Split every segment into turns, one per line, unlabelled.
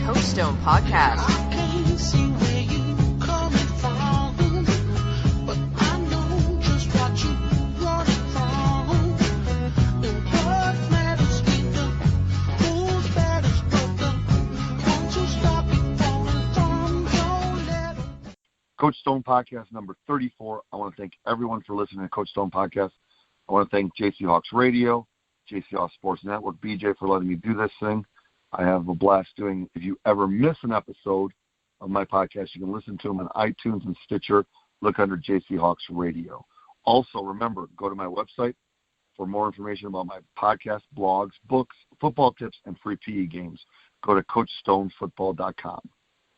Coach Stone Podcast.
Coach Stone Podcast number 34. I want to thank everyone for listening to Coach Stone Podcast. I want to thank JC Hawks Radio, JC Hawks Sports Network, BJ, for letting me do this thing. I have a blast doing. If you ever miss an episode of my podcast, you can listen to them on iTunes and Stitcher. Look under JC Hawks Radio. Also, remember, go to my website for more information about my podcast, blogs, books, football tips, and free PE games. Go to CoachStoneFootball.com.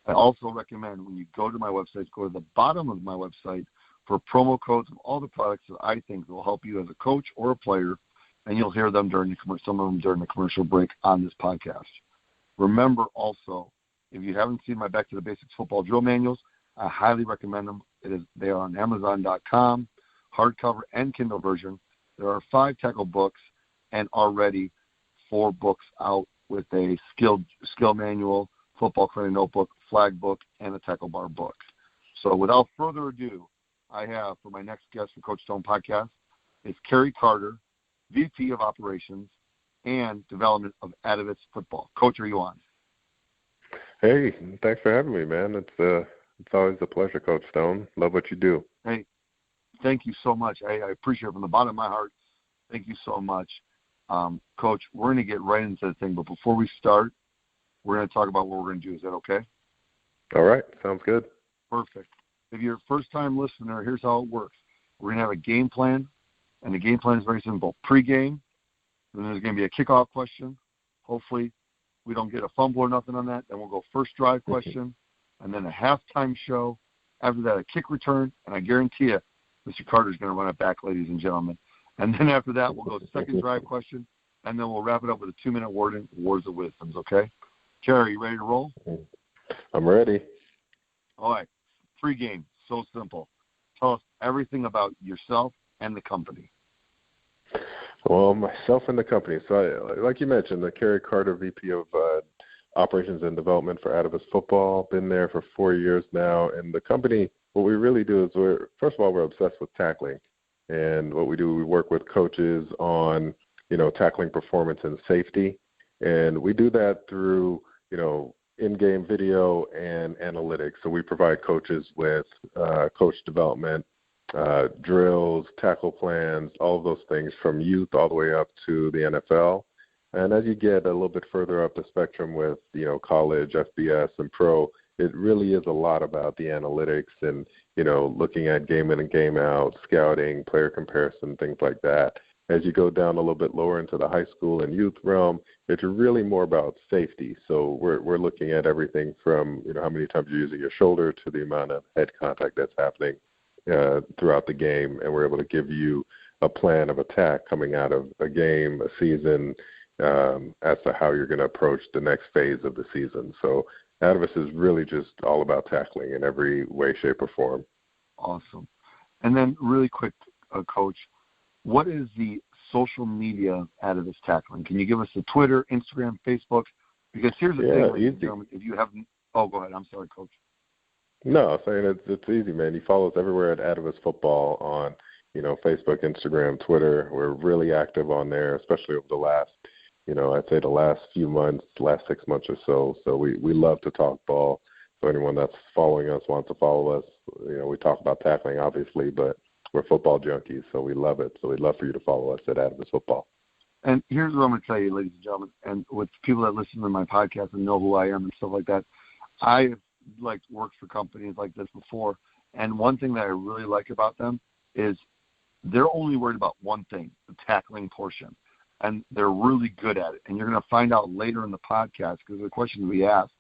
I also recommend when you go to my website, go to the bottom of my website for promo codes of all the products that I think will help you as a coach or a player, and you'll hear them some of them during the commercial break on this podcast. Remember also, if you haven't seen my Back to the Basics football drill manuals, I highly recommend them. They are on Amazon.com, hardcover and Kindle version. There are 5 tackle books and already 4 books out with a skill manual, football credit notebook, flag book, and a tackle bar book. So without further ado, I have for my next guest for Coach Stone Podcast is Kerry Carter, VP of Operations and Development of Atavus Football. Coach, are you on?
Hey, thanks for having me, man. It's always a pleasure, Coach Stone. Love what you do.
Hey, thank you so much. I appreciate it from the bottom of my heart. Thank you so much. Coach, we're going to get right into the thing, but before we start, we're going to talk about what we're going to do. Is that okay?
All right. Sounds good.
Perfect. If you're a first-time listener, here's how it works. We're going to have a game plan, and the game plan is very simple. Pre-game, then there's going to be a kickoff question. Hopefully we don't get a fumble or nothing on that. Then we'll go first drive question, and then a halftime show. After that, a kick return, and I guarantee you Mr. Carter's going to run it back, ladies and gentlemen. And then after that, we'll go second drive question, and then we'll wrap it up with a 2-minute warning, Words of Wisdoms, okay? Kerry, you ready to roll?
I'm ready.
All right. Pre-game, so simple. Tell us everything about yourself and the company.
Well, myself and the company. So, like you mentioned, the Kerry Carter, VP of Operations and Development for Atavus Football. Been there for 4 years now. And the company, what we really do is first of all, we're obsessed with tackling. And what we do, we work with coaches on, tackling performance and safety. And we do that through, in-game video and analytics. So we provide coaches with coach development, drills, tackle plans, all of those things from youth all the way up to the NFL. And as you get a little bit further up the spectrum with, college, FBS, and pro, it really is a lot about the analytics and, looking at game in and game out, scouting, player comparison, things like that. As you go down a little bit lower into the high school and youth realm, it's really more about safety. So we're looking at everything from, how many times you're using your shoulder to the amount of head contact that's happening throughout the game. And we're able to give you a plan of attack coming out of a game, a season, as to how you're going to approach the next phase of the season. So Atavus is really just all about tackling in every way, shape, or form.
Awesome. And then really quick, Coach, what is the social media Atavus tackling? Can you give us the Twitter, Instagram, Facebook? Because here's the thing, ladies and gentlemen, if you haven't – oh, go ahead. I'm sorry, Coach.
No, I'm saying it's easy, man. You follow us everywhere at Atavus Football on, Facebook, Instagram, Twitter. We're really active on there, especially over the last, I'd say the last few months, last 6 months or so. So we love to talk ball. So anyone that's following us wants to follow us. We talk about tackling, obviously, but we're football junkies, so we love it. So we'd love for you to follow us at Atavus Football.
And here's what I'm going to tell you, ladies and gentlemen, and with people that listen to my podcast and know who I am and stuff like that, I've worked for companies like this before, and one thing that I really like about them is they're only worried about one thing, the tackling portion, and they're really good at it. And you're going to find out later in the podcast, because the questions we asked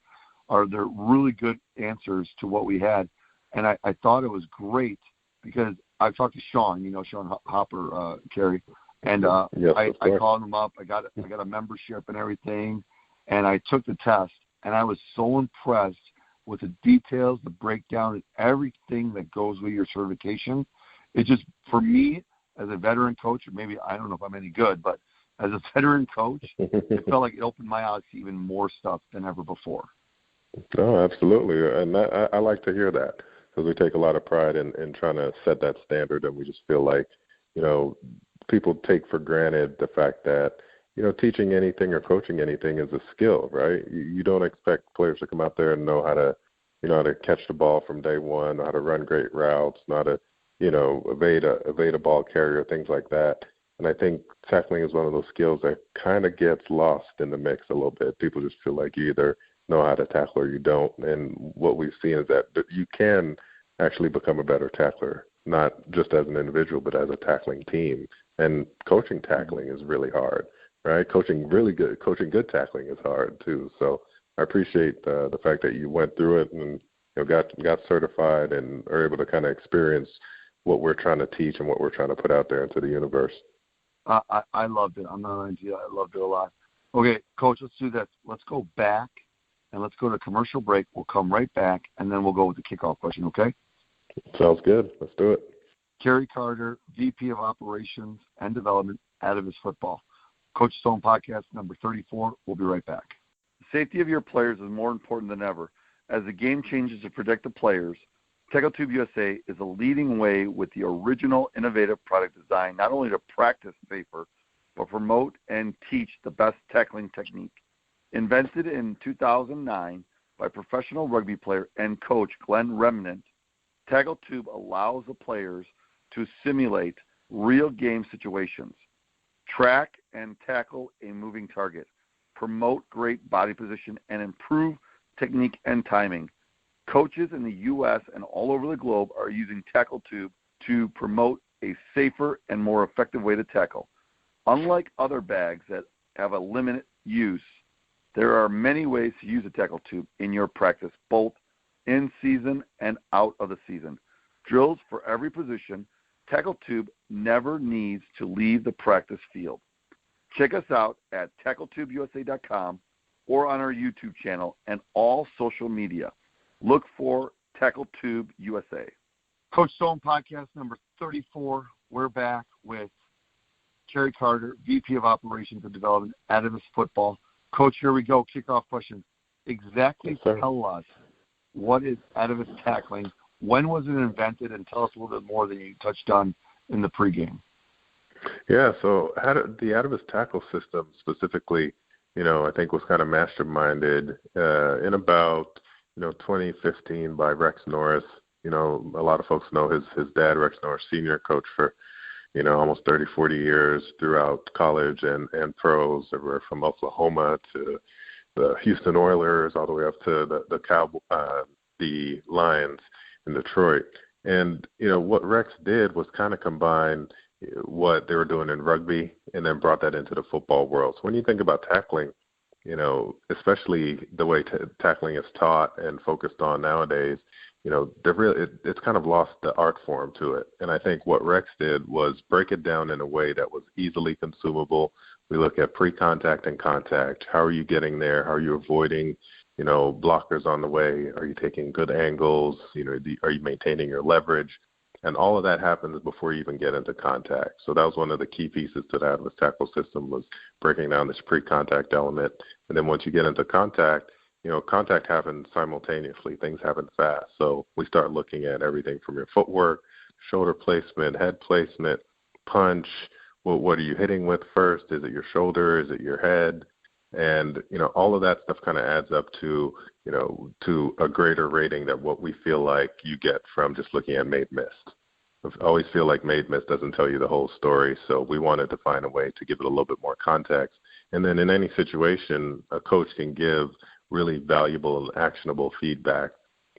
are they're really good answers to what we had. And I thought it was great because I've talked to Sean, Sean Hopper, Kerry, and
yes,
I called him up. I got a membership and everything, and I took the test, and I was so impressed with the details, the breakdown, and everything that goes with your certification. It just, for me, as a veteran coach, or maybe I don't know if I'm any good, but as a veteran coach, it felt like it opened my eyes to even more stuff than ever before.
No, absolutely. And I like to hear that because we take a lot of pride in trying to set that standard, and we just feel like, people take for granted the fact that, teaching anything or coaching anything is a skill, right? You don't expect players to come out there and know how to, how to catch the ball from day one, know how to run great routes, know how to, evade a ball carrier, things like that. And I think tackling is one of those skills that kind of gets lost in the mix a little bit. People just feel like you either know how to tackle or you don't. And what we've seen is that you can actually become a better tackler, not just as an individual, but as a tackling team. And coaching tackling is really hard, right? Coaching good tackling is hard too. So I appreciate the fact that you went through it and got certified and are able to kind of experience what we're trying to teach and what we're trying to put out there into the universe.
I loved it. I'm not lying to you. I loved it a lot. Okay, Coach, let's do this. Let's go back and let's go to commercial break. We'll come right back, and then we'll go with the kickoff question, okay?
Sounds good. Let's do it.
Kerry Carter, VP of Operations and Development, Atavus Football. Coach Stone Podcast number 34. We'll be right back. The safety of your players is more important than ever. As the game changes to protect the players, TackleTube USA is a leading way with the original innovative product design, not only to practice safer, but promote and teach the best tackling technique. Invented in 2009 by professional rugby player and coach Glenn Remnant, TackleTube allows the players to simulate real game situations, track and tackle a moving target, promote great body position, and improve technique and timing. Coaches in the U.S. and all over the globe are using TackleTube to promote a safer and more effective way to tackle. Unlike other bags that have a limited use, there are many ways to use a TackleTube in your practice, both in season and out of the season. Drills for every position. TackleTube never needs to leave the practice field. Check us out at TackleTubeUSA.com or on our YouTube channel and all social media. Look for TackleTube USA. Coach Stone Podcast number 34. We're back with Kerry Carter, VP of Operations and Development, Atavus Football. Coach, here we go. Kickoff question. Exactly tell us, what is Atavus tackling? When was it invented? And tell us a little bit more than you touched on in the pregame.
Yeah, so the Atavus tackle system specifically, I think was kind of masterminded in about 2015 by Rex Norris. A lot of folks know his dad, Rex Norris, senior coach for, almost 30, 40 years throughout college and pros, everywhere from Oklahoma to the Houston Oilers, all the way up to the Lions in Detroit. And, what Rex did was kind of combine what they were doing in rugby and then brought that into the football world. So when you think about tackling, especially the way tackling is taught and focused on nowadays, it's kind of lost the art form to it. And I think what Rex did was break it down in a way that was easily consumable. We look at pre-contact and contact. How are you getting there? How are you avoiding, blockers on the way? Are you taking good angles? Are you maintaining your leverage? And all of that happens before you even get into contact. So that was one of the key pieces to that Atavus tackle system, was breaking down this pre-contact element. And then once you get into contact, contact happens simultaneously. Things happen fast. So we start looking at everything from your footwork, shoulder placement, head placement, punch. Well, what are you hitting with first? Is it your shoulder? Is it your head? And, all of that stuff kind of adds up to, to a greater rating than what we feel like you get from just looking at made missed. I always feel like made missed doesn't tell you the whole story. So we wanted to find a way to give it a little bit more context. And then in any situation, a coach can give really valuable and actionable feedback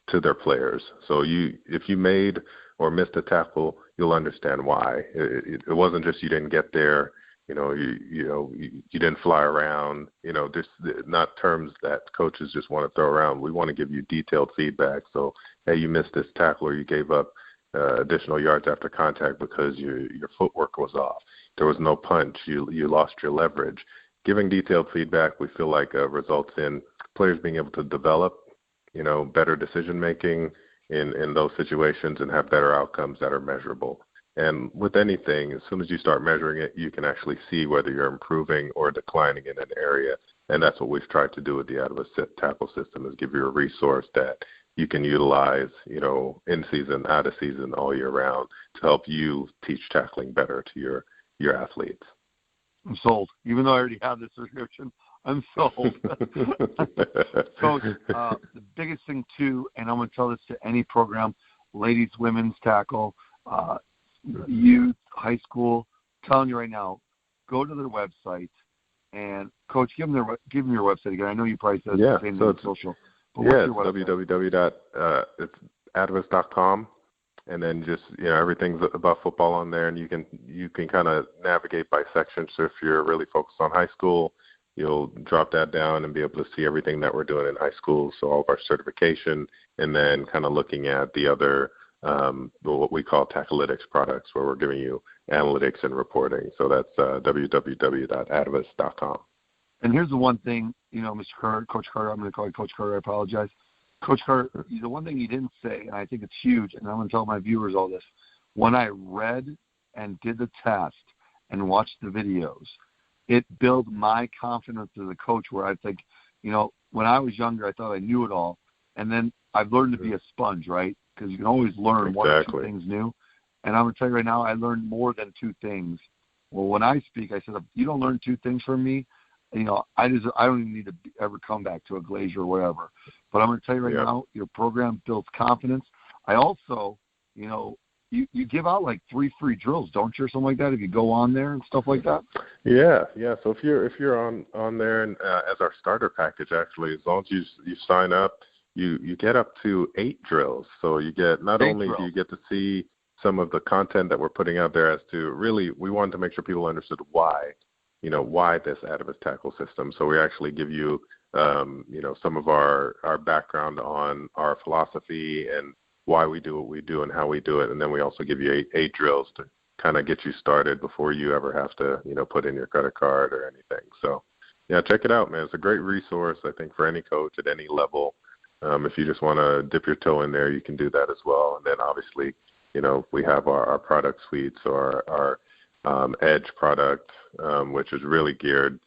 to their players. So if you made or missed a tackle, you'll understand why. It wasn't just you didn't get there. You didn't fly around, just not terms that coaches just want to throw around. We want to give you detailed feedback. So, hey, you missed this tackle, or you gave up additional yards after contact because your footwork was off. There was no punch. You lost your leverage. Giving detailed feedback, we feel like results in players being able to develop, better decision making in those situations and have better outcomes that are measurable. And with anything, as soon as you start measuring it, you can actually see whether you're improving or declining in an area. And that's what we've tried to do with the Atavus tackle system, is give you a resource that you can utilize, in season, out of season, all year round, to help you teach tackling better to your athletes.
I'm sold. Even though I already have the subscription, I'm sold. Coach, the biggest thing too, and I'm going to tell this to any program, ladies, women's tackle, youth, high school, I'm telling you right now, go to their website. And Coach, give them your website again. I know you probably said the same thing on social. But
it's www.atavus.com, and then just everything's about football on there, and you can kind of navigate by section. So if you're really focused on high school, you'll drop that down and be able to see everything that we're doing in high school. So all of our certification, and then kind of looking at the other what we call Tacklytics products, where we're giving you analytics and reporting. So that's www.atavus.com.
And here's the one thing, Mr. Carter, Coach Carter, I'm going to call you Coach Carter, I apologize. Coach Carter, the one thing you didn't say, and I think it's huge, and I'm going to tell my viewers all this, when I read and did the test and watched the videos, it built my confidence as a coach, where I think, when I was younger, I thought I knew it all, and then I've learned to be a sponge, right? Because you can always learn one or two things new. And I'm going to tell you right now, I learned more than two things. Well, when I speak, I said, if you don't learn two things from me, I don't even need to ever come back to a Glazier or whatever. But I'm going to tell you right now, your program builds confidence. I also, you give out like 3 free drills, don't you, or something like that, if you go on there and stuff like that?
Yeah. So if you're on there, and as our starter package, actually, as long as you sign up, you get up to 8 drills. So you get not only do you get to see some of the content that we're putting out there, as to really, we wanted to make sure people understood why this Atavus tackle system. So we actually give you, some of our background on our philosophy and why we do what we do and how we do it. And then we also give you 8 drills to kind of get you started before you ever have to, put in your credit card or anything. So, yeah, check it out, man. It's a great resource, I think, for any coach at any level. If you just want to dip your toe in there, you can do that as well. And then obviously, we have our product suite, so our Edge product, which is really geared,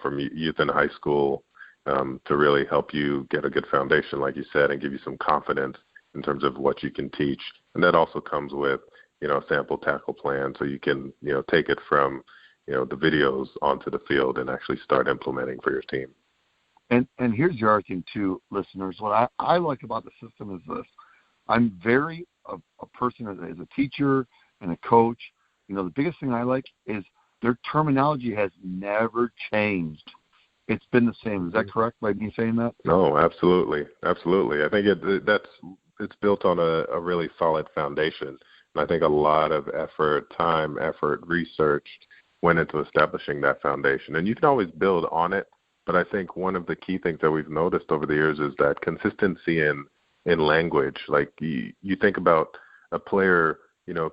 from youth and high school, to really help you get a good foundation, like you said, and give you some confidence in terms of what you can teach. And that also comes with, a sample tackle plan, so you can, take it from, the videos onto the field and actually start implementing for your team.
And here's the other thing, too, listeners. What I like about the system is this. I'm very a person as a teacher and a coach. The biggest thing I like is their terminology has never changed. It's been the same. Is that correct by me saying that?
No, absolutely. I think it's built on a really solid foundation. And I think a lot of time, research went into establishing that foundation. And you can always build on it. But I think one of the key things that we've noticed over the years is that consistency in language. Like you think about a player,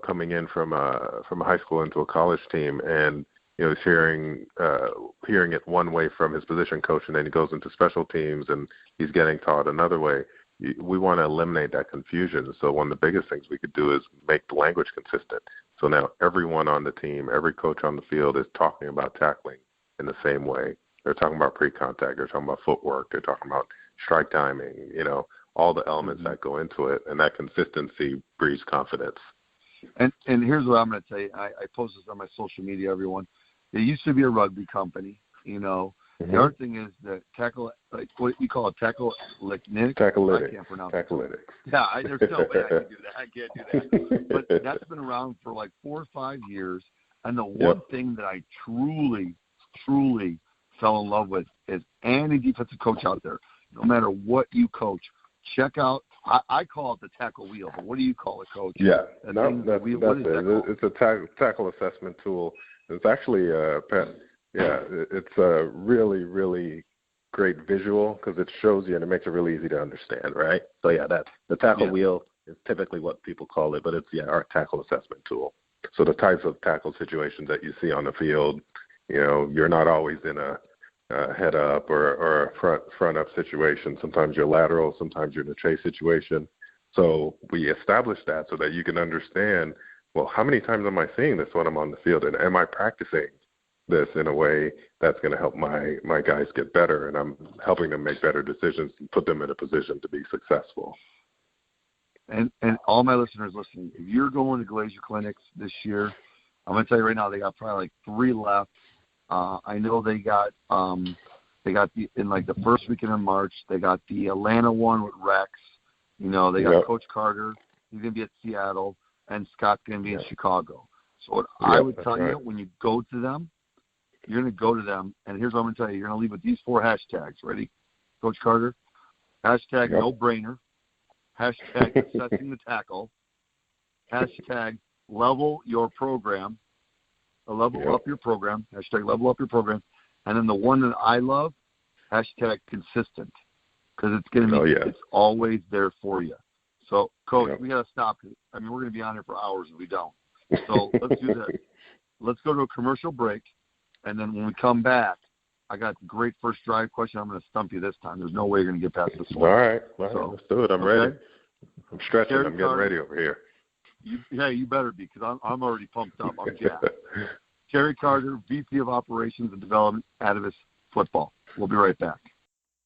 coming in from a high school into a college team, and is hearing it one way from his position coach, and then he goes into special teams and he's getting taught another way. We want to eliminate that confusion. So one of the biggest things we could do is make the language consistent. So now everyone on the team, every coach on the field is talking about tackling in the same way. They're talking about pre-contact. They're talking about footwork. They're talking about strike timing, all the elements that go into it. And that consistency breeds confidence.
And here's what I'm going to tell you. I post this on my social media, everyone. It used to be a rugby company, The other thing is that tackle, like what you call a tacklytics.
Tacklytics.
I can't pronounce
Tacklytics.
Yeah, there's no way I can do that. I can't do that. But that's been around for like 4 or 5 years. And the one thing that I truly fell in love with is any defensive coach out there, no matter what you coach, check out. I call it the tackle wheel, but what do you call it, Coach?
Yeah, that's it. It's a tackle assessment tool. It's actually, it's a really, really great visual because it shows you and it makes it really easy to understand, right? So, that's the tackle wheel is typically what people call it, but it's our tackle assessment tool. So the types of tackle situations that you see on the field, you're not always in a head up or a front up situation. Sometimes you're lateral, sometimes you're in a chase situation. So we establish that so that you can understand, well, how many times am I seeing this when I'm on the field, and am I practicing this in a way that's going to help my guys get better, and I'm helping them make better decisions and put them in a position to be successful.
And all my listeners listening, if you're going to Glacier Clinics this year, I'm going to tell you right now, they got probably like 3 left. I know they got in like the first weekend in March, they got the Atlanta one with Rex. They got Coach Carter. He's going to be at Seattle, and Scott's going to be in Chicago. So what I would tell you, when you go to them, you're going to go to them, and here's what I'm going to tell you. You're going to leave with these 4 hashtags. Ready, Coach Carter? Hashtag no-brainer. Hashtag assessing the tackle. Hashtag level your program. Level up your program. Hashtag level up your program. And then the one that I love, hashtag consistent. Because it's going to be, it's always there for you. So, Coach, we got to stop. I mean, we're going to be on here for hours if we don't. So let's do this. Let's go to a commercial break, and then when we come back, I got a great first drive question. I'm going to stump you this time. There's no way you're going to get past this one.
All right. Let's do it. I'm ready. I'm stretching. I'm getting ready over here.
You better be, because I'm already pumped up. I'm jacked. Kerry Carter, VP of Operations and Development, Atavus Football. We'll be right back.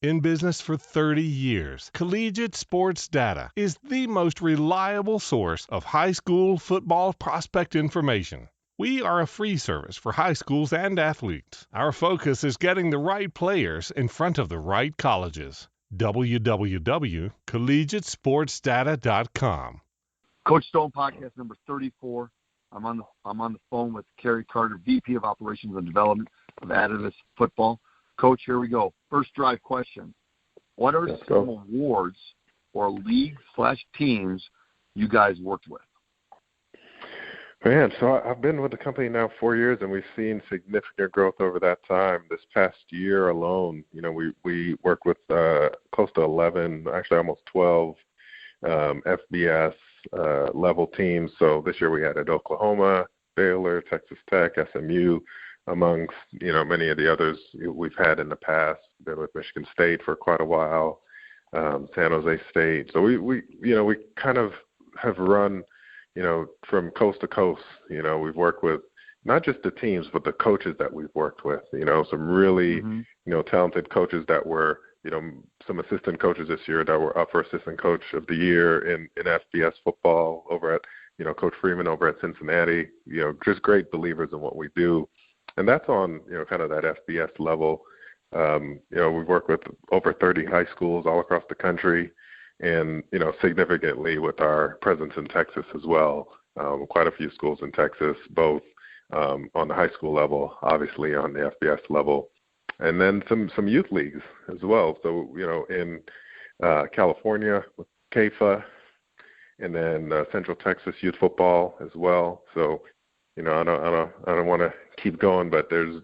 In business for 30 years, Collegiate Sports Data is the most reliable source of high school football prospect information. We are a free service for high schools and athletes. Our focus is getting the right players in front of the right colleges. www.collegiatesportsdata.com.
Coach Stone podcast number 34. I'm on the phone with Kerry Carter, VP of Operations and Development of Atavus Football. Coach, here we go. First drive question. What are some awards or leagues/teams you guys worked with?
Man, so I've been with the company now 4 years, and we've seen significant growth over that time. This past year alone, we worked with close to 11, actually almost 12 FBS level teams. So this year we had at Oklahoma, Baylor, Texas Tech, SMU, amongst many of the others we've had in the past. Been with Michigan State for quite a while, San Jose State. So we kind of have run from coast to coast. We've worked with not just the teams, but the coaches that we've worked with. Some really talented coaches that were some assistant coaches this year that were up for Assistant Coach of the Year in FBS football over at Coach Freeman over at Cincinnati. Just great believers in what we do. And that's on, kind of that FBS level. We've worked with over 30 high schools all across the country and, significantly with our presence in Texas as well. Quite a few schools in Texas, both on the high school level, obviously on the FBS level, and then some youth leagues as well. So, in California with CAFA, and then Central Texas Youth Football as well. So, I don't want to keep going, but there's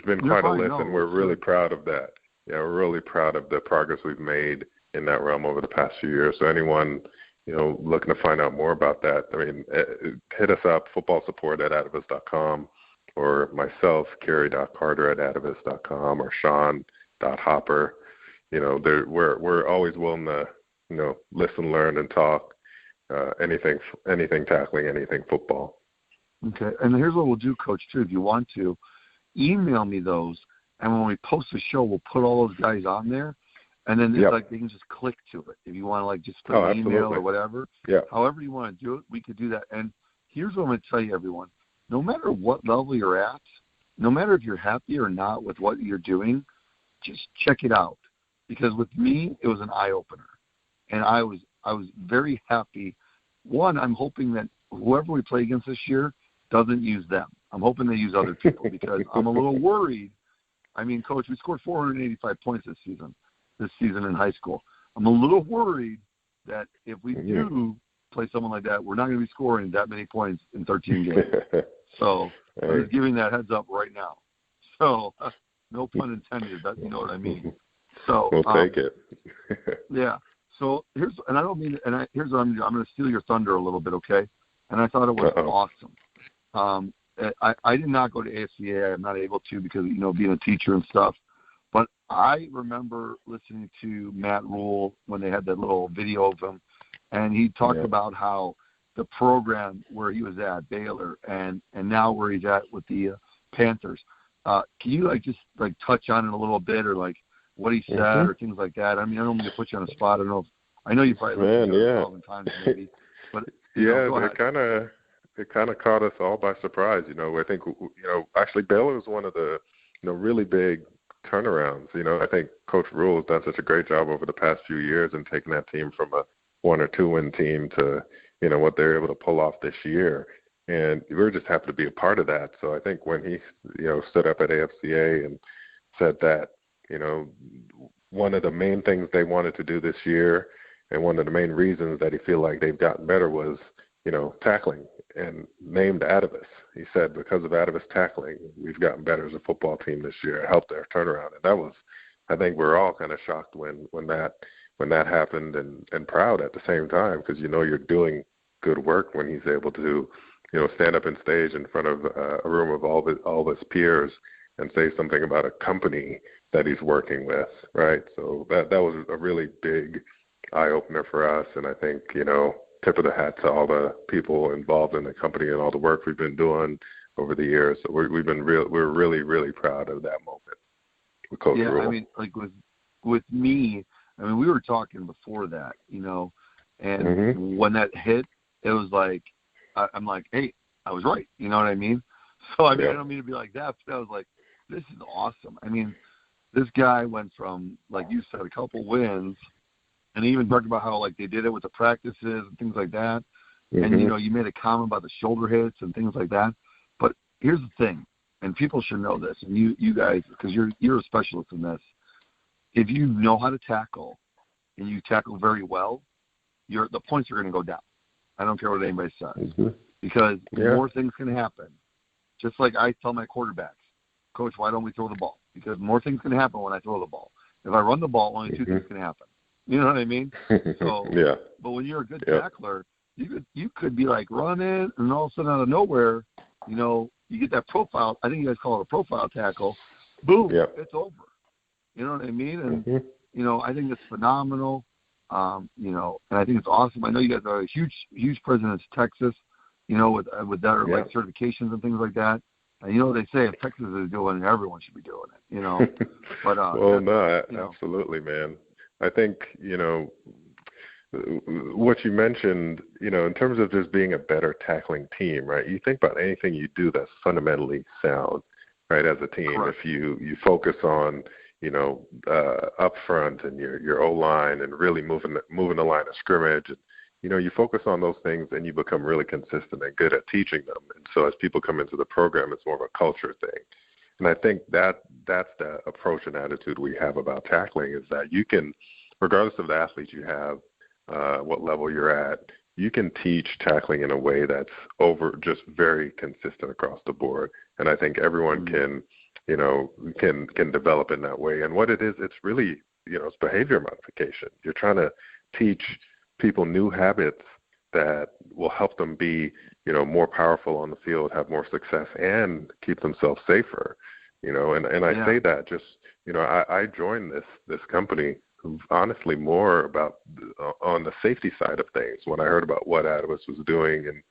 been quite a list, and we're really proud of that. Yeah, we're really proud of the progress we've made in that realm over the past few years. So anyone, looking to find out more about that, hit us up, footballsupport@atavus.com, or myself, Kerry.Carter@atavus.com, or Sean.Hopper. We're always willing to, listen, learn, and talk. Anything tackling anything football.
Okay, and here's what we'll do, Coach, too. If you want to, email me those, and when we post the show, we'll put all those guys on there, and then they can just click to it. If you want to, just put an email or whatever, however you want to do it, we could do that. And here's what I'm going to tell you, everyone. No matter what level you're at, no matter if you're happy or not with what you're doing, just check it out. Because with me, it was an eye-opener, and I was very happy. One, I'm hoping that whoever we play against this year doesn't use them. I'm hoping they use other people because I'm a little worried. Coach, we scored 485 points this season in high school. I'm a little worried that if we do play someone like that, we're not going to be scoring that many points in 13 games. So I'm just giving that heads up right now. So no pun intended, but you know what I mean. So
we'll take it.
Yeah. So here's what I'm going to steal your thunder a little bit, okay? And I thought it was awesome. I did not go to ASCA. I'm not able to because, being a teacher and stuff. But I remember listening to Matt Rule when they had that little video of him, and he talked about how the program where he was at, Baylor, and now where he's at with the Panthers, Can you just touch on it a little bit, or what he said, or things like that? I mean, I don't mean to put you on the spot. I know you probably listened to it 1,000 times maybe, but
it kind of caught us all by surprise. I think actually Baylor was one of the really big turnarounds. I think Coach Rule has done such a great job over the past few years in taking that team from a 1 or 2 win team to what they're able to pull off this year. And we're just happy to be a part of that. So I think when he, stood up at AFCA and said that, one of the main things they wanted to do this year and one of the main reasons that he feel like they've gotten better was, tackling, and named Atavus. He said, because of Atavus tackling, we've gotten better as a football team this year. It helped their turnaround. And that was, I think we're all kind of shocked when that happened and proud at the same time, because you're doing good work when he's able to stand up on stage in front of a room of all his peers and say something about a company that he's working with, right? So that was a really big eye opener for us, and I think tip of the hat to all the people involved in the company and all the work we've been doing over the years. So we're really, really proud of that moment with Coach Rule.
I mean, with me, I mean, we were talking before that, and when that hit, it was I'm like, hey, I was right. You know what I mean? So, I mean, I don't mean to be like that, but I was like, this is awesome. I mean, this guy went from, like you said, a couple wins, and he even talked about how, they did it with the practices and things like that. And, you made a comment about the shoulder hits and things like that. But here's the thing, and people should know this, and you guys, because you're a specialist in this. If you know how to tackle and you tackle very well, the points are going to go down. I don't care what anybody says, because more things can happen. Just like I tell my quarterbacks, Coach, why don't we throw the ball? Because more things can happen when I throw the ball. If I run the ball, only 2 things can happen. You know what I mean? So, but when you're a good tackler, you could be running, and all of a sudden out of nowhere, you get that profile. I think you guys call it a profile tackle. Boom, it's over. You know what I mean? And I think it's phenomenal. And I think it's awesome. I know you guys are a huge presence in Texas, with that certifications and things like that. And they say if Texas is doing it, everyone should be doing it, But
well, no, absolutely, man. I think, what you mentioned, in terms of just being a better tackling team, right? You think about anything you do that's fundamentally sound, right, as a team. Correct. If you focus on up front and your O-line and really moving the line of scrimmage. And, you focus on those things and you become really consistent and good at teaching them. And so as people come into the program, it's more of a culture thing. And I think that's the approach and attitude we have about tackling, is that you can, regardless of the athletes you have, what level you're at, you can teach tackling in a way that's just very consistent across the board. And I think everyone can develop in that way. And what it is, it's really, it's behavior modification. You're trying to teach people new habits that will help them be, more powerful on the field, have more success, and keep themselves safer. And I say that just, I joined this company honestly more about on the safety side of things when I heard about what Atavus was doing and,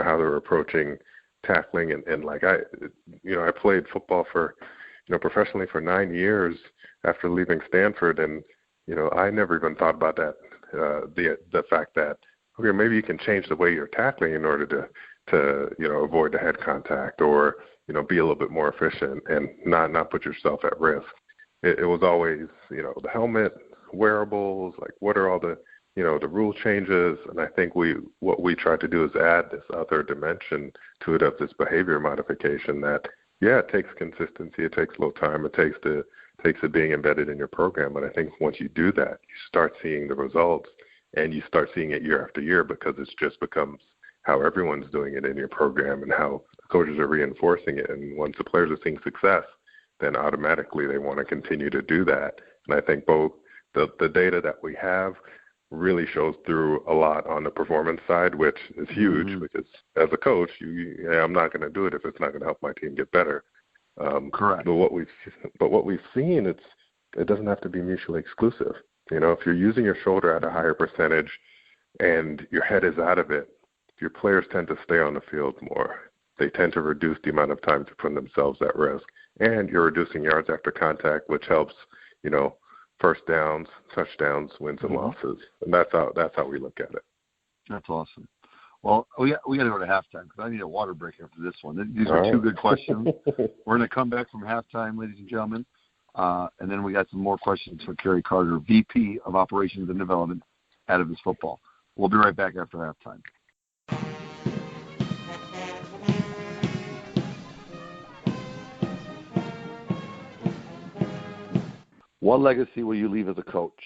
how they were approaching tackling and I played football for, professionally for 9 years after leaving Stanford, and I never even thought about that, the fact that maybe you can change the way you're tackling in order to avoid the head contact, or be a little bit more efficient and not put yourself at risk. It was always the helmet, wearables, what are all the the rule changes, and I think what we try to do is add this other dimension to it of this behavior modification that, it takes consistency, it takes a little time, it takes it being embedded in your program. But I think once you do that, you start seeing the results, and you start seeing it year after year, because it just becomes how everyone's doing it in your program and how coaches are reinforcing it. And once the players are seeing success, then automatically they want to continue to do that. And I think both the data that we have really shows through a lot on the performance side, which is huge, because as a coach, I'm not going to do it if it's not going to help my team get better.
Correct.
But what we've seen, it doesn't have to be mutually exclusive. If you're using your shoulder at a higher percentage and your head is out of it, your players tend to stay on the field more. They tend to reduce the amount of time to put themselves at risk. and you're reducing yards after contact, which helps, first downs, touchdowns, wins and losses. And that's how we look at it.
That's awesome. Well, we got to go to halftime because I need a water break after this one. These are two good questions. We're going to come back from halftime, ladies and gentlemen, and then we got some more questions for Kerry Carter, VP of Operations and Development, Atavus Football. We'll be right back after halftime. What legacy will you leave as a coach?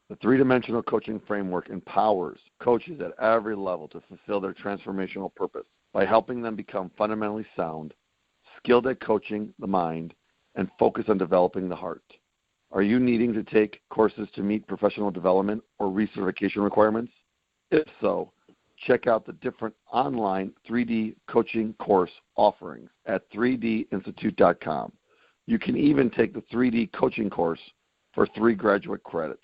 The three-dimensional coaching framework empowers coaches at every level to fulfill their transformational purpose by helping them become fundamentally sound, skilled at coaching the mind, and focused on developing the heart. Are you needing to take courses to meet professional development or recertification requirements? If so, check out the different online 3D coaching course offerings at 3dinstitute.com. You can even take the 3D coaching course for 3 graduate credits.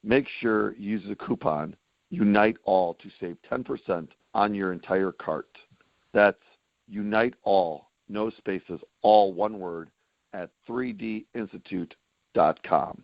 Make sure you use the coupon UNITEALL to save 10% on your entire cart. That's UNITEALL, no spaces, all one word, at 3dinstitute.com.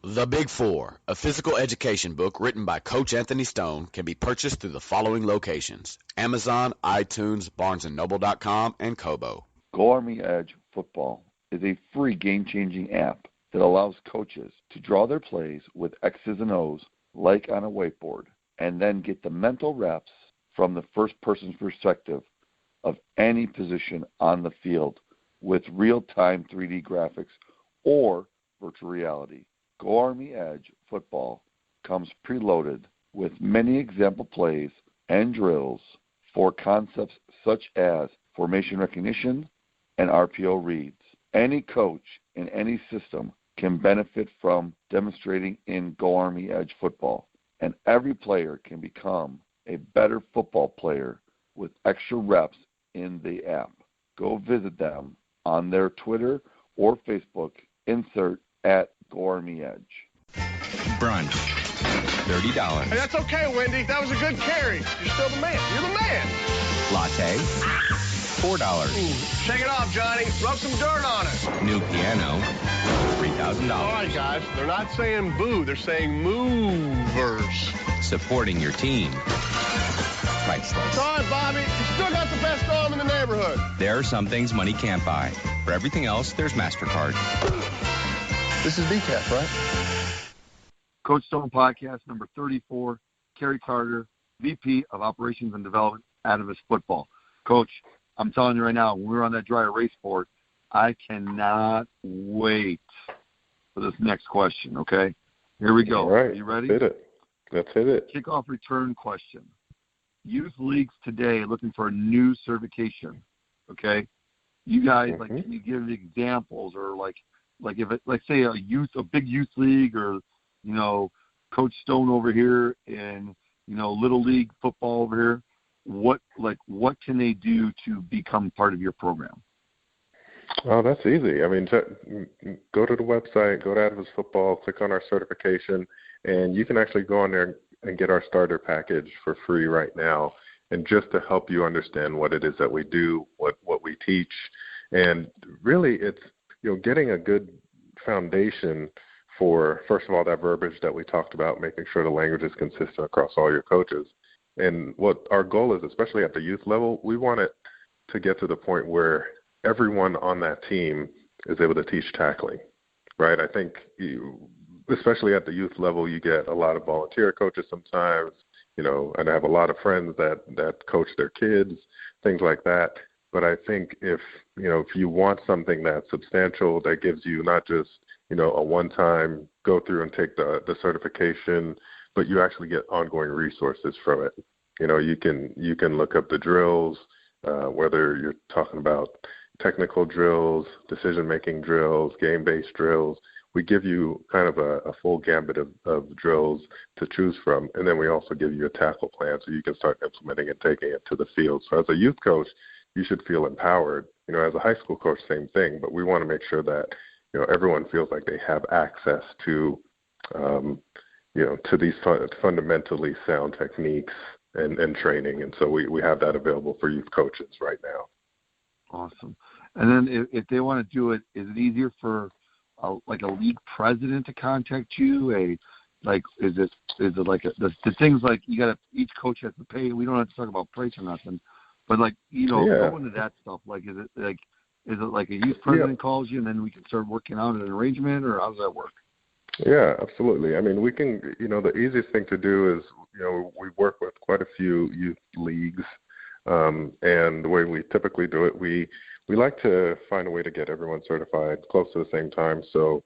The Big Four, a physical education book written by Coach Anthony Stone, can be purchased through the following locations: Amazon, iTunes, BarnesandNoble.com, and Kobo.
Go Army Edge Football is a free game-changing app that allows coaches to draw their plays with X's and O's like on a whiteboard, and then get the mental reps from the first person's perspective of any position on the field with real-time 3D graphics or virtual reality. Go Army Edge Football comes preloaded with many example plays and drills for concepts such as formation recognition and RPO reads. Any coach in any system can benefit from demonstrating in Go Army Edge Football, and every player can become a better football player with extra reps in the app. Go visit them on their Twitter or Facebook. Insert at Go Army Edge.
Brunch, $30.
Hey, that's okay, Wendy. That was a good carry. You're still the man. You're the man.
Latte, $4.
Shake it off, Johnny. Rub some dirt on it.
New piano, $3,000.
All right, guys. They're not saying boo. They're saying movers.
Supporting your team. Priceless.
It's all right, Bobby. You still got the best arm in the neighborhood.
There are some things money can't buy. For everything else, there's MasterCard.
This is BCAP, right?
Coach Stone Podcast number 34, Kerry Carter, VP of Operations and Development, Atavus Football. Coach, I'm telling you right now, when we were on that dry erase board, I cannot wait for this next question, okay? Here we go.
All right.
Are you ready?
Let's hit it.
Kickoff return question. Youth leagues today looking for a new certification, okay? You guys, can you give examples or like if it, like say a big youth league or, Coach Stone over here and, Little League football over here, what can they do to become part of your program?
Oh, that's easy. I mean, go to the website, go to Atavus Football, click on our certification, and you can actually go on there and get our starter package for free right now. And just to help you understand what it is that we do, what we teach, and really it's getting a good foundation for, first of all, that verbiage that we talked about, making sure the language is consistent across all your coaches. And what our goal is, especially at the youth level, we want it to get to the point where everyone on that team is able to teach tackling, right? I think especially at the youth level, you get a lot of volunteer coaches sometimes, and I have a lot of friends that coach their kids, things like that. But I think if you want something that's substantial, that gives you not just, a one-time go through and take the certification, but you actually get ongoing resources from it. You can look up the drills, whether you're talking about technical drills, decision-making drills, game-based drills. We give you kind of a full gambit of drills to choose from, and then we also give you a tackle plan so you can start implementing and taking it to the field. So as a youth coach, you should feel empowered. As a high school coach, same thing, but we want to make sure that everyone feels like they have access to to these fundamentally sound techniques and training, and so we have that available for youth coaches right now.
Awesome. And then if they want to do it, is it easier for a league president to contact you? Is it like the things like you got to, each coach has to pay? We don't have to talk about price or nothing, but go into that stuff. Is it like a youth president calls you and then we can start working out an arrangement, or how does that work?
Yeah, absolutely. I mean, we can, the easiest thing to do is, we work with quite a few youth leagues, and the way we typically do it, we like to find a way to get everyone certified close to the same time. So,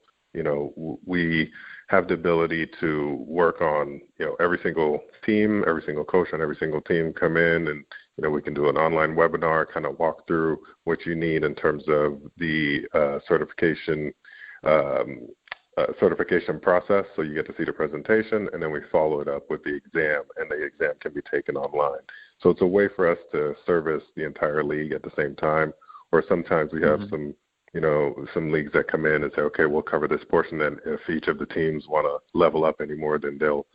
we have the ability to work on, every single team, every single coach on every single team come in, and, we can do an online webinar, kind of walk through what you need in terms of the certification process. So you get to see the presentation, and then we follow it up with the exam, and the exam can be taken online. So it's a way for us to service the entire league at the same time. Or sometimes we have some leagues that come in and say, okay, we'll cover this portion. And if each of the teams want to level up anymore, then they'll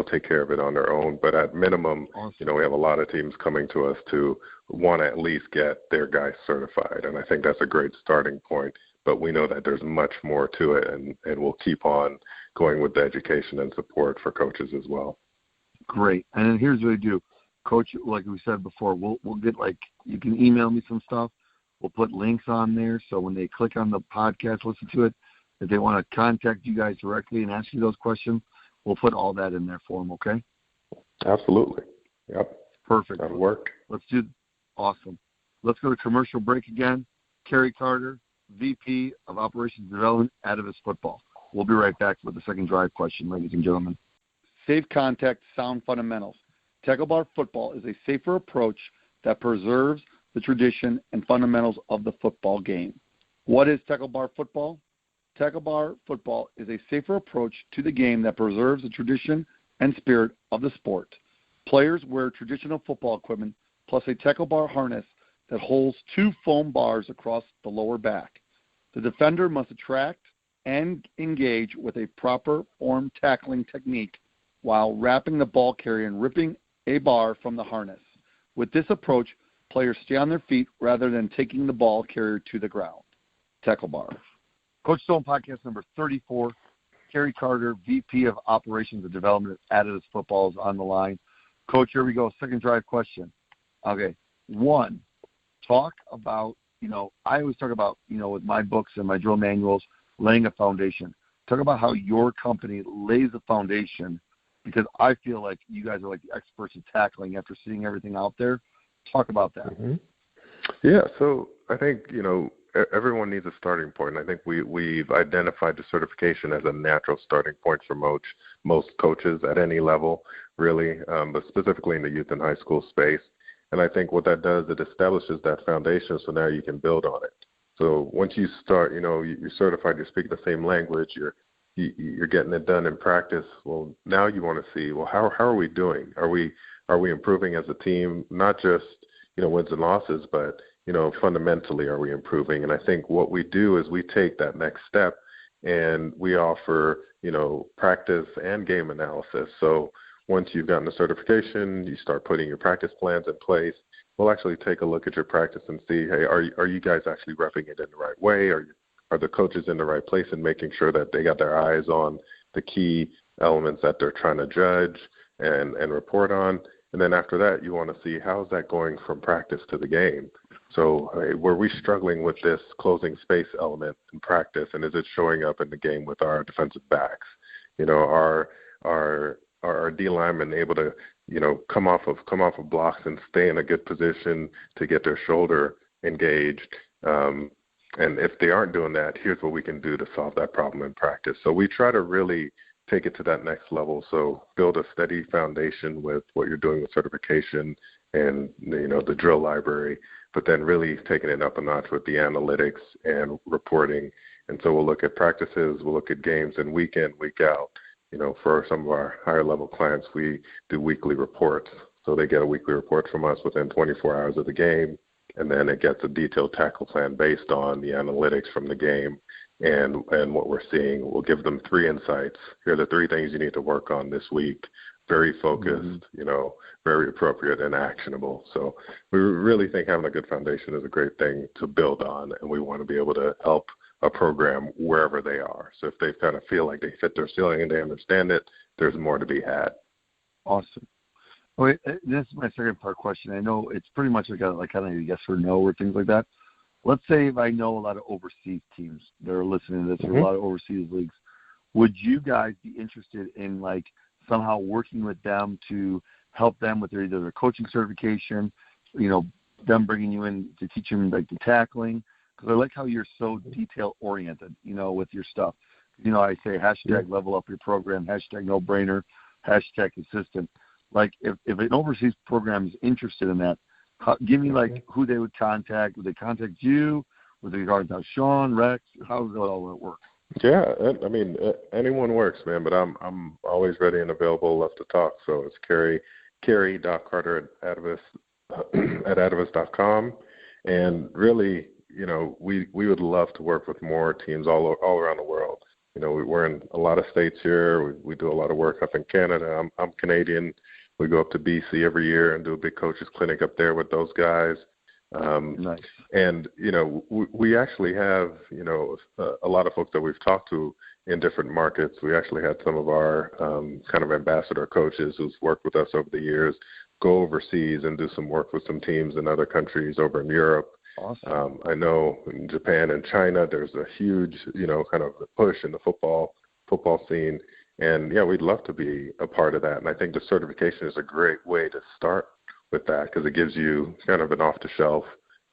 take care of it on their own. But at minimum,
awesome.
We have a lot of teams coming to us to want to at least get their guys certified. And I think that's a great starting point. But we know that there's much more to it, and we'll keep on going with the education and support for coaches as well.
Great. And then here's what I do. Coach, like we said before, we'll get, you can email me some stuff. We'll put links on there, so when they click on the podcast, listen to it, if they want to contact you guys directly and ask you those questions, we'll put all that in there for them, okay?
Absolutely. Yep.
Perfect.
That'll work.
Awesome. Let's go to commercial break again. Kerry Carter, VP of Operations Development, Atavus Football. We'll be right back with the second drive question, ladies and gentlemen. Safe contact, sound fundamentals. Tackle bar football is a safer approach that preserves the tradition and fundamentals of the football game. What is tackle bar football? Tackle bar football is a safer approach to the game that preserves the tradition and spirit of the sport. Players wear traditional football equipment plus a tackle bar harness that holds 2 foam bars across the lower back. The defender must attract and engage with a proper form tackling technique while wrapping the ball carrier and ripping a bar from the harness. With this approach, players stay on their feet rather than taking the ball carrier to the ground. Tackle bar. Coach Stone podcast number 34. Kerry Carter, VP of Operations and Development at Atavus Football, is on the line. Coach, here we go. Second drive question. Okay. 1, talk about, I always talk about, with my books and my drill manuals, laying a foundation. Talk about how your company lays a foundation, because I feel like you guys are like the experts at tackling after seeing everything out there. Talk about that.
Mm-hmm. Yeah, so I think, everyone needs a starting point. I think we've identified the certification as a natural starting point for most coaches at any level, really, but specifically in the youth and high school space. And I think what that does, it establishes that foundation, so now you can build on it. So once you start, you're certified, you speak the same language, you're getting it done in practice. Well, now you want to see, well, how are we doing? Are we improving as a team? Not just, wins and losses, but, fundamentally, are we improving? And I think what we do is we take that next step and we offer, practice and game analysis. So once you've gotten the certification, you start putting your practice plans in place. We'll actually take a look at your practice and see, hey, are you guys actually repping it in the right way? Are the coaches in the right place and making sure that they got their eyes on the key elements that they're trying to judge and report on? And then after that, you want to see how's that going from practice to the game. So were we struggling with this closing space element in practice, and is it showing up in the game with our defensive backs? Are our D linemen able to, come off of blocks and stay in a good position to get their shoulder engaged? And if they aren't doing that, here's what we can do to solve that problem in practice. So we try to really take it to that next level. So build a steady foundation with what you're doing with certification and, the drill library, but then really taking it up a notch with the analytics and reporting. And so we'll look at practices, we'll look at games, and week in, week out, for some of our higher level clients, we do weekly reports. So they get a weekly report from us within 24 hours of the game, and then it gets a detailed tackle plan based on the analytics from the game and what we're seeing. We'll give them 3 insights. Here are the 3 things you need to work on this week very focused, very appropriate and actionable. So we really think having a good foundation is a great thing to build on, and we want to be able to help a program wherever they are. So if they kind of feel like they fit their ceiling and they understand it, there's more to be had.
Awesome. Okay, this is my second part question. I know it's pretty much kind of a yes or no or things like that. Let's say if I know a lot of overseas teams that are listening to this, or a lot of overseas leagues, would you guys be interested in somehow working with them to help them with either their coaching certification, them bringing you in to teach them the tackling? Because I like how you're so detail oriented, with your stuff. I say hashtag level up your program, hashtag no brainer, hashtag consistent. If an overseas program is interested in that, give me who they would contact. Would they contact you? Would they contact Sean, Rex? How does all that work?
Yeah, I mean, anyone works, man. But I'm always ready and available. Love to talk. So it's Kerry.Carter at Atavus.com, and really, we would love to work with more teams all around the world. We're in a lot of states here. We do a lot of work up in Canada. I'm Canadian. We go up to BC every year and do a big coaches clinic up there with those guys.
Nice.
And, we actually have, a lot of folks that we've talked to in different markets. We actually had some of our kind of ambassador coaches who's worked with us over the years go overseas and do some work with some teams in other countries over in Europe.
Awesome.
I know in Japan and China there's a huge, kind of push in the football scene. And, yeah, we'd love to be a part of that. And I think the certification is a great way to start with that because it gives you kind of an off-the-shelf,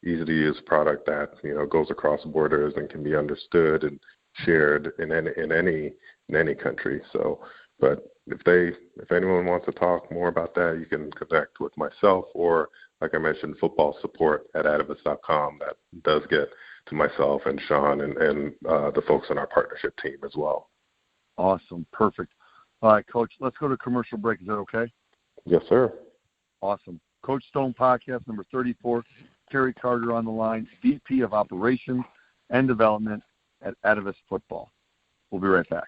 easy-to-use product that, goes across borders and can be understood and shared in any country. So, but if anyone wants to talk more about that, you can connect with myself or, like I mentioned, football support at Atavus.com. That does get to myself and Sean and the folks on our partnership team as well.
Awesome. Perfect. All right, Coach, let's go to commercial break. Is that okay?
Yes, sir.
Awesome. Coach Stone Podcast number 34, Kerry Carter on the line, VP of Operations and Development at Atavus Football. We'll be right back.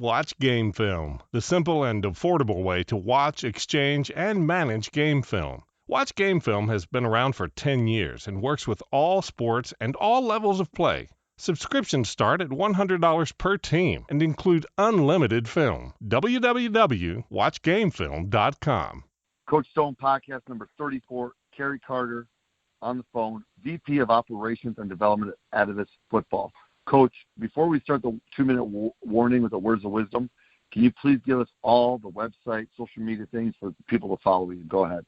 Watch Game Film, the simple and affordable way to watch, exchange, and manage game film. Watch Game Film has been around for 10 years and works with all sports and all levels of play. Subscriptions start at $100 per team and include unlimited film. www.watchgamefilm.com.
Coach Stone Podcast number 34, Kerry Carter on the phone, VP of Operations and Development at Atavus Football. Coach, before we start the 2-minute warning with the words of wisdom, can you please give us all the website, social media things for people to follow you? Go ahead.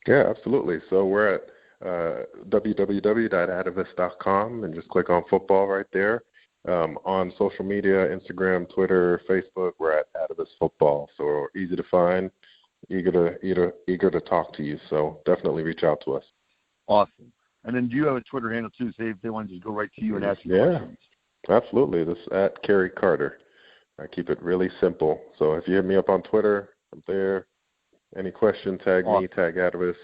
Yeah, absolutely. So we're at www.atavus.com and just click on football right there. On social media, Instagram, Twitter, Facebook, we're at Atavus Football. So easy to find, eager to talk to you. So definitely reach out to us.
Awesome. And then do you have a Twitter handle too? Say if they want to just go right to you and ask you questions.
Absolutely. This is at Kerry Carter. I keep it really simple. So if you hit me up on Twitter, I'm there. Any question, tag me, tag Atavus,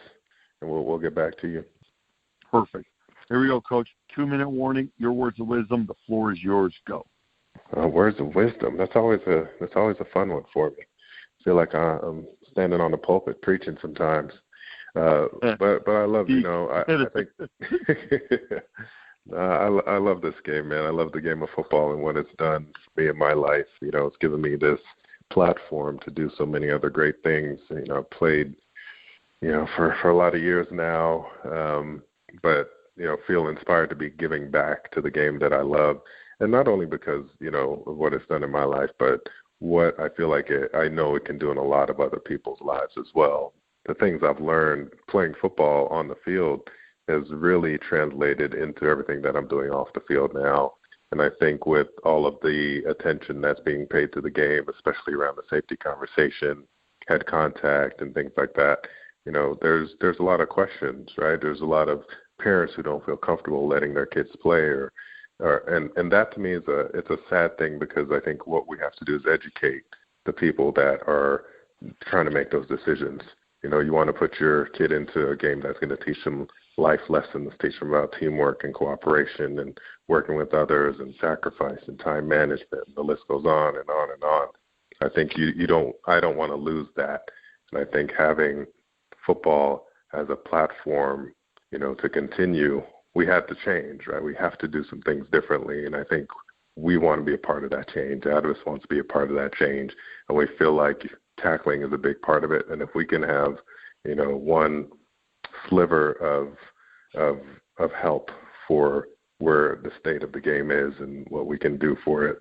and we'll get back to you.
Perfect. Here we go, Coach. 2-minute warning. Your words of wisdom. The floor is yours. Go.
Words of wisdom. That's always a fun one for me. I feel like I'm standing on the pulpit preaching sometimes. But I love, I think I love this game, man. I love the game of football and what it's done for me in my life. It's given me this platform to do so many other great things. I've played, for a lot of years now, but, feel inspired to be giving back to the game that I love. And not only because, of what it's done in my life, but what I feel like I know it can do in a lot of other people's lives as well. The things I've learned playing football on the field has really translated into everything that I'm doing off the field now. And I think with all of the attention that's being paid to the game, especially around the safety conversation, head contact, and things like that, there's a lot of questions, right? There's a lot of parents who don't feel comfortable letting their kids play, and that to me it's a sad thing because I think what we have to do is educate the people that are trying to make those decisions. You want to put your kid into a game that's going to teach them life lessons, teach them about teamwork and cooperation and working with others and sacrifice and time management. And the list goes on and on and on. I think I don't want to lose that. And I think having football as a platform, to continue, we had to change, right? We have to do some things differently. And I think we want to be a part of that change. Atavus wants to be a part of that change. And we feel like tackling is a big part of it. And if we can have, one sliver of help for where the state of the game is and what we can do for it,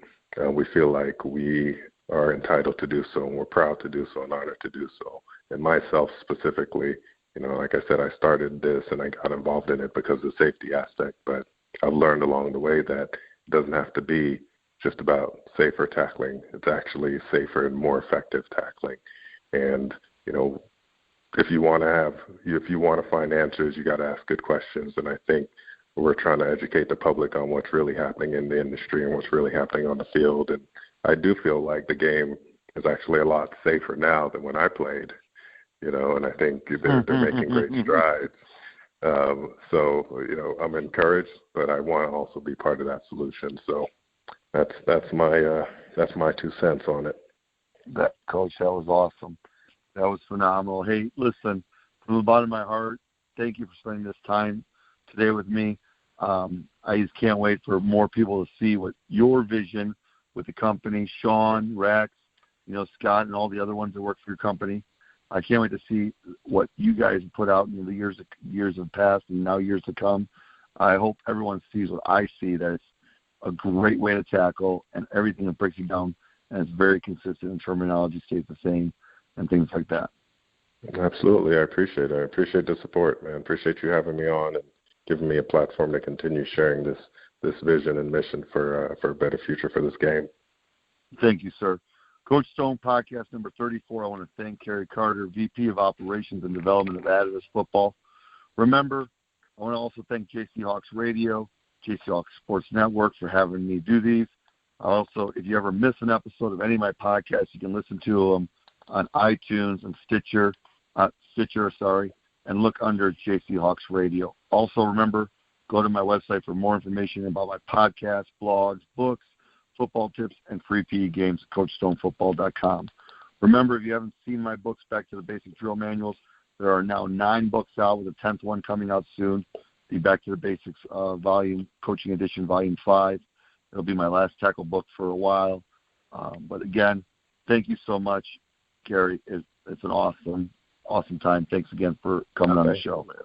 we feel like we are entitled to do so, and we're proud to do so and honored to do so. And myself specifically, like I said, I started this and I got involved in it because of the safety aspect, but I've learned along the way that it doesn't have to be just about safer tackling. It's actually safer and more effective tackling. And, if you want to find answers, you got to ask good questions. And I think we're trying to educate the public on what's really happening in the industry and what's really happening on the field. And I do feel like the game is actually a lot safer now than when I played, and I think they're making great strides. So, I'm encouraged, but I want to also be part of that solution. So that's my 2 cents on it.
That, Coach, that was awesome. That was phenomenal. Hey, listen, from the bottom of my heart, thank you for spending this time today with me. I just can't wait for more people to see what your vision with the company, Sean, Rex, Scott, and all the other ones that work for your company. I can't wait to see what you guys put out in the years have passed and now years to come. I hope everyone sees what I see, that it's a great way to tackle and everything that breaks it down, and it's very consistent and terminology stays the same and things like that.
Absolutely. I appreciate it. I appreciate the support, man. Appreciate you having me on and giving me a platform to continue sharing this vision and mission for a better future for this game.
Thank you, sir. Coach Stone podcast number 34. I want to thank Kerry Carter, VP of Operations and Development of Atavus Football. Remember, I want to also thank JC Hawks Radio, JC Hawks Sports Network for having me do these. Also, if you ever miss an episode of any of my podcasts, you can listen to them on iTunes and Stitcher, and look under JC Hawks Radio. Also, remember, go to my website for more information about my podcasts, blogs, books, football tips, and free PE games at CoachStoneFootball.com. Remember, if you haven't seen my books, Back to the Basic Drill Manuals, there are now 9 books out with a 10th one coming out soon. The Back to the Basics volume, Coaching Edition, Volume 5. It'll be my last tackle book for a while. But again, thank you so much, Gary. It's an awesome time. Thanks again for coming on the show, man.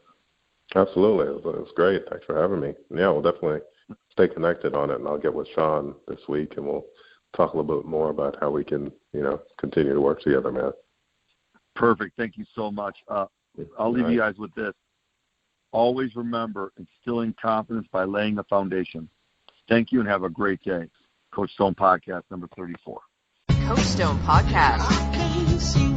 Absolutely. It was great. Thanks for having me. Yeah, we'll definitely stay connected on it, and I'll get with Sean this week, and we'll talk a little bit more about how we can, continue to work together, man.
Perfect. Thank you so much. I'll leave you guys with this. Always remember, instilling confidence by laying the foundation. Thank you, and have a great day. Coach Stone Podcast number 34.
Coach Stone Podcast.